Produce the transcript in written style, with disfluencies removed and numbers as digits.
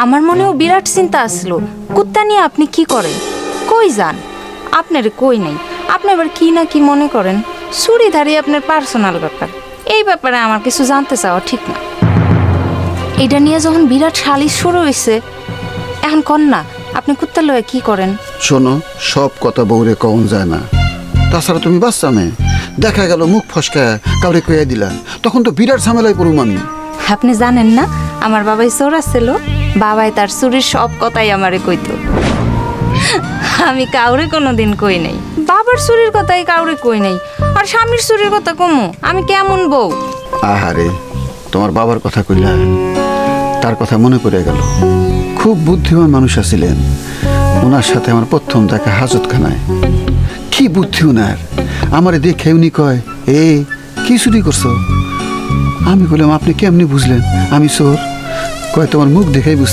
আমার মনেও বিরাট চিন্তা আসলো, কুত্তা নিয়ে আপনি কি করেন, কই যান? আপনার কই নেই, আপনি আবার কি না কি মনে করেন। চুরিধারি আপনার পার্সোনাল ব্যাপার, এই ব্যাপারে আমার কিছু জানতে চাওয়া ঠিক না। এটা নিয়ে যখন বিরাট সালিশ শুরু হয়েছে, এখন কন না আপনি কুত্তা লয়ে কি করেন? শোনো, সব কথা বউরে কন যায় না। তাছাড়া তুমি বাচ্চা মেয়ে, দেখা গেল মুখ ফসকা কাউরে কইয়া দিলা, তখন তো বিরাট ঝামেলায় পড়ুম আমি। আপনি জানেন না আমার বাবাই চোর ছিল, বাবাই তার চুরির সব কথাই আমারে কইতো। আমি কাউরে কোনোদিন কই নাই, বাবার চুরির কথাই কাউরে কই নাই, আর স্বামীর চুরির কথা কমু? আমি কেমন বউ? আহারে, তোমার বাবার কথা কইলা, তার কথা মনে পড়ে গেল। খুব বুদ্ধিমান মানুষ আছিলেন। ওনার সাথে আমার প্রথম দেখা হাজতখানায়। কি বুদ্ধি ওনার! আমারে দেখে উনি কয়, এ কি চুরি করছো? আমি বললাম, আপনি কেমনি বুঝলেন আমি চোর? কয়, তোমার মুখ দেখেই বুঝছি।